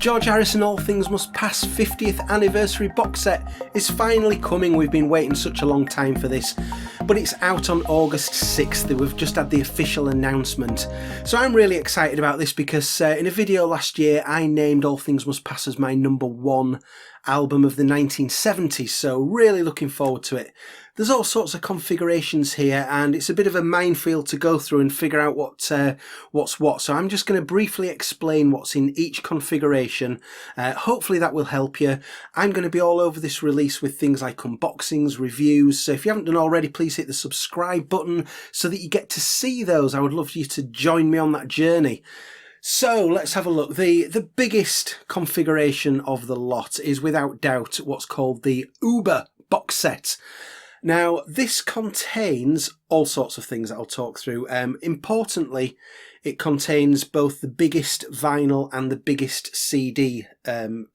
George Harrison All Things Must Pass 50th anniversary box set is finally coming. We've been waiting such a long time for this, but it's out on August 6th. We've just had the official announcement. So I'm really excited about this because in a video last year I named All Things Must Pass as my #1 album of the 1970s, so really looking forward to it. There's all sorts of configurations here and it's a bit of a minefield to go through and figure out what's what. So I'm just going to briefly explain what's in each configuration. Hopefully that will help you. I'm going to be all over this release with things like unboxings, reviews, so if you haven't done already, please hit the subscribe button so that you get to see those. I would love you to join me on that journey. So let's have a look. The biggest configuration of the lot is without doubt what's called the Uber box set. Now this contains all sorts of things that I'll talk through. Importantly, it contains both the biggest vinyl and the biggest CD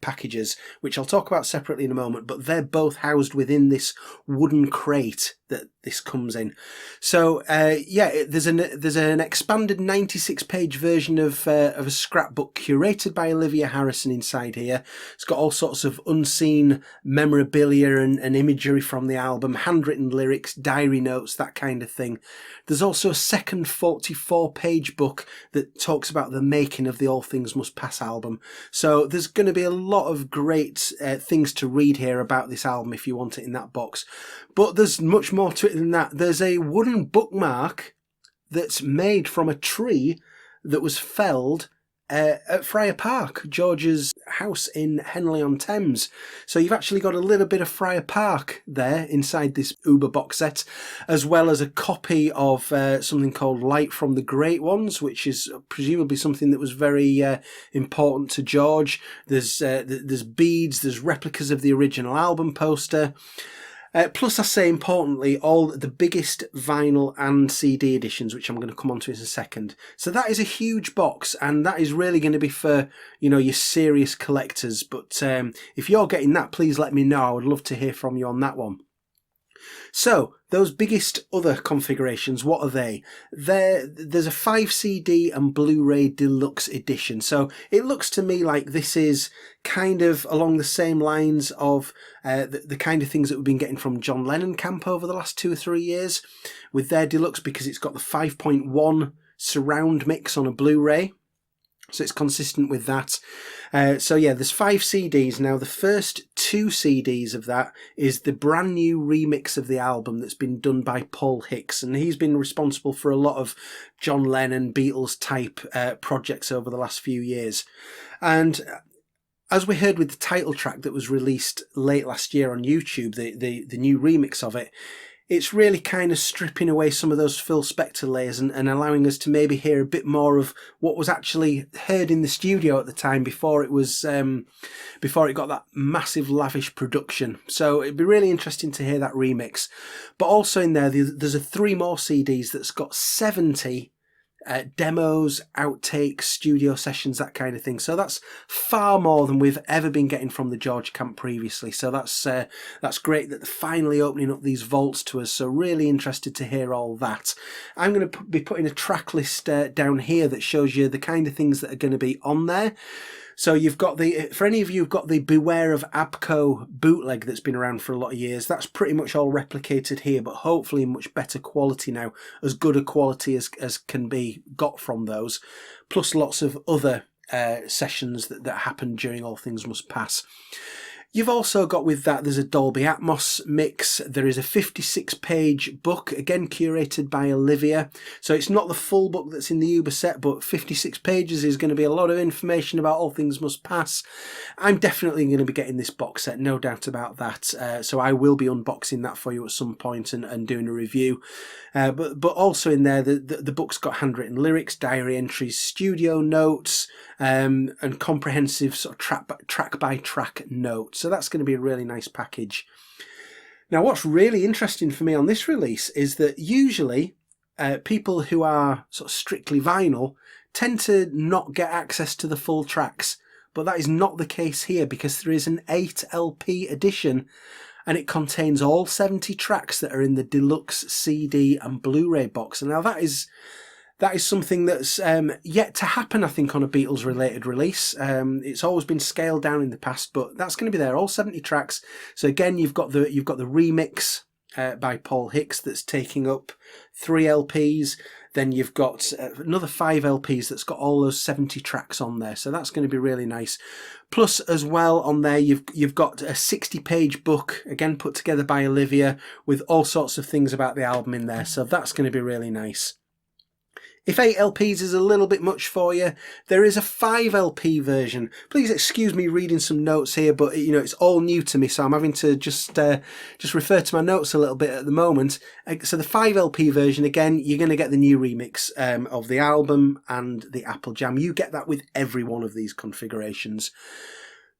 packages, which I'll talk about separately in a moment, but they're both housed within this wooden crate that this comes in. So yeah, there's an expanded 96-page version of a scrapbook curated by Olivia Harrison inside here. It's got all sorts of unseen memorabilia and imagery from the album, handwritten lyrics, diary notes, that kind of thing. There's also a second 44-page book that talks about the making of the All Things Must Pass album. So there's going to be a lot of great things to read here about this album if you want it in that box. But there's much more to it than that. There's a wooden bookmark that's made from a tree that was felled at Friar Park, George's house in Henley-on-Thames. So you've actually got a little bit of Friar Park there inside this Uber box set, as well as a copy of something called Light from the Great Ones, which is presumably something that was very important to George. There's beads, there's replicas of the original album poster. Plus, I say importantly, all the biggest vinyl and CD editions, which I'm going to come on to in a second. So that is a huge box, and that is really going to be for, you know, your serious collectors. But if you're getting that, please let me know. I would love to hear from you on that one. So those biggest other configurations, what are they? There's a 5 CD and Blu-ray deluxe edition. So it looks to me like this is kind of along the same lines of the kind of things that we've been getting from John Lennon camp over the last 2 or 3 years with their deluxe, because it's got the 5.1 surround mix on a Blu-ray. So it's consistent with that. So yeah, there's 5 CDs. Now the first 2 CDs of that is the brand new remix of the album that's been done by Paul Hicks, and he's been responsible for a lot of John Lennon, Beatles type projects over the last few years. And as we heard with the title track that was released late last year on YouTube, the new remix of it, it's really kind of stripping away some of those Phil Spector layers and allowing us to maybe hear a bit more of what was actually heard in the studio at the time before it was before it got that massive lavish production. So it'd be really interesting to hear that remix. But also in there's 3 more CDs that's got 70 demos, outtakes, studio sessions, that kind of thing. So that's far more than we've ever been getting from the George camp previously. So that's great that they're finally opening up these vaults to us. So really interested to hear all that. I'm going to be putting a track list down here that shows you the kind of things that are going to be on there. So you've got for any of you who've got the Beware of Abco bootleg that's been around for a lot of years, that's pretty much all replicated here, but hopefully in much better quality now, as good a quality as can be got from those, plus lots of other sessions that happened during All Things Must Pass. You've also got with that, there's a Dolby Atmos mix. There is a 56-page book, again curated by Olivia. So it's not the full book that's in the Uber set, but 56 pages is going to be a lot of information about All Things Must Pass. I'm definitely going to be getting this box set, no doubt about that. So I will be unboxing that for you at some point and doing a review. But also in there, the book's got handwritten lyrics, diary entries, studio notes, and comprehensive sort of track-by-track notes. So that's going to be a really nice package. Now what's really interesting for me on this release is that usually people who are sort of strictly vinyl tend to not get access to the full tracks, but that is not the case here because there is an 8 LP edition and it contains all 70 tracks that are in the deluxe CD and Blu-ray box. And now that is That is something that's yet to happen, I think, on a Beatles related release. It's always been scaled down in the past, but that's going to be there, all 70 tracks. So again, you've got the remix by Paul Hicks that's taking up 3 LPs. Then you've got another 5 LPs that's got all those 70 tracks on there. So that's going to be really nice. Plus, as well, on there, you've got a 60-page book, again put together by Olivia, with all sorts of things about the album in there. So that's going to be really nice. If 8 LPs is a little bit much for you, there is a 5 LP version. Please excuse me reading some notes here, but you know it's all new to me, so I'm having to just refer to my notes a little bit at the moment. So the 5 LP version, again, you're going to get the new remix of the album and the Apple Jam. You get that with every one of these configurations.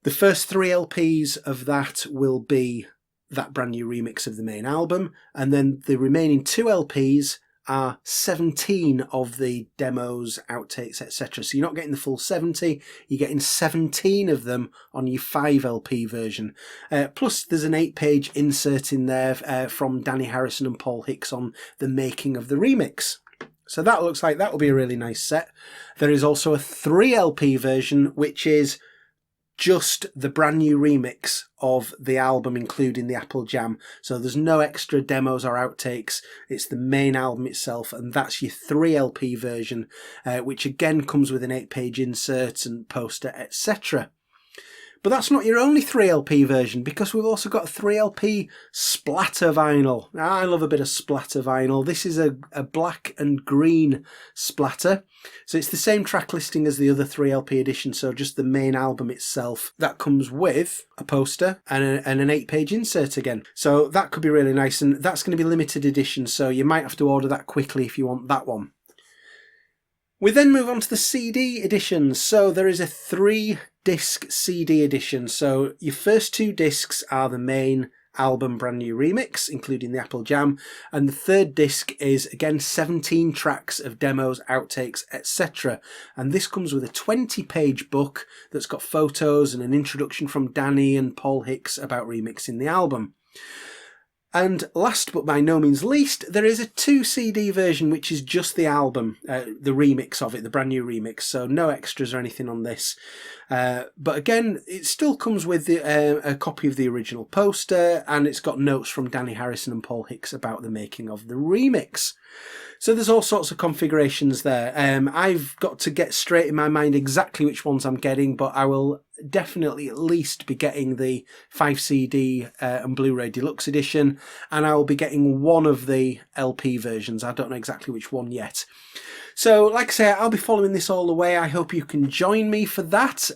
The first 3 LPs of that will be that brand new remix of the main album, and then the remaining 2 LPs are 17 of the demos, outtakes, etc. So you're not getting the full 70, you're getting 17 of them on your 5 LP version. Plus there's an 8-page insert in there from Danny Harrison and Paul Hicks on the making of the remix. So that looks like that will be a really nice set. There is also a 3 LP version, which is just the brand new remix of the album, including the Apple Jam. So there's no extra demos or outtakes. It's the main album itself, and that's your 3 LP version, which again comes with an 8-page insert and poster, etc. But that's not your only 3 LP version, because we've also got a 3 LP Splatter Vinyl. Now, I love a bit of Splatter Vinyl. This is a black and green splatter. So it's the same track listing as the other 3 LP edition, so just the main album itself. That comes with a poster and an 8-page insert again. So that could be really nice, and that's going to be limited edition, so you might have to order that quickly if you want that one. We then move on to the CD editions. So there is a 3-disc CD edition. So your first 2 discs are the main album brand new remix, including the Apple Jam, and the 3rd disc is again 17 tracks of demos, outtakes, etc. And this comes with a 20-page book that's got photos and an introduction from Danny and Paul Hicks about remixing the album. And last but by no means least, there is a 2 CD version, which is just the album, the remix of it, the brand new remix. So no extras or anything on this. But again, it still comes with a copy of the original poster, and it's got notes from Danny Harrison and Paul Hicks about the making of the remix. So there's all sorts of configurations there. I've got to get straight in my mind exactly which ones I'm getting, but I will definitely at least be getting the 5 CD and Blu-ray Deluxe Edition, and I will be getting one of the LP versions. I don't know exactly which one yet. So, like I say, I'll be following this all the way. I hope you can join me for that.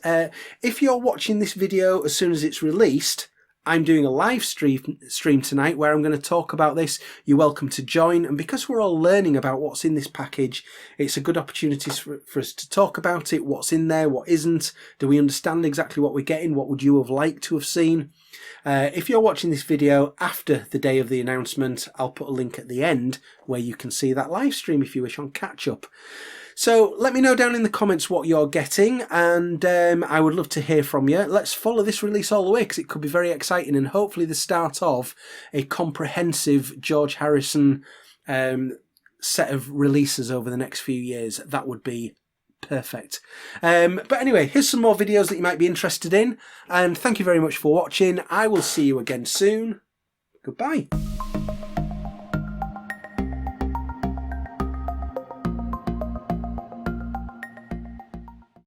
If you're watching this video as soon as it's released, I'm doing a live stream tonight where I'm going to talk about this. You're welcome to join, and because we're all learning about what's in this package, it's a good opportunity for us to talk about it, what's in there, what isn't, do we understand exactly what we're getting, what would you have liked to have seen. If you're watching this video after the day of the announcement, I'll put a link at the end where you can see that live stream if you wish on catch up. So let me know down in the comments what you're getting, and I would love to hear from you. Let's follow this release all the way, because it could be very exciting and hopefully the start of a comprehensive George Harrison set of releases over the next few years. That would be perfect. But anyway, here's some more videos that you might be interested in, and thank you very much for watching. I will see you again soon. Goodbye.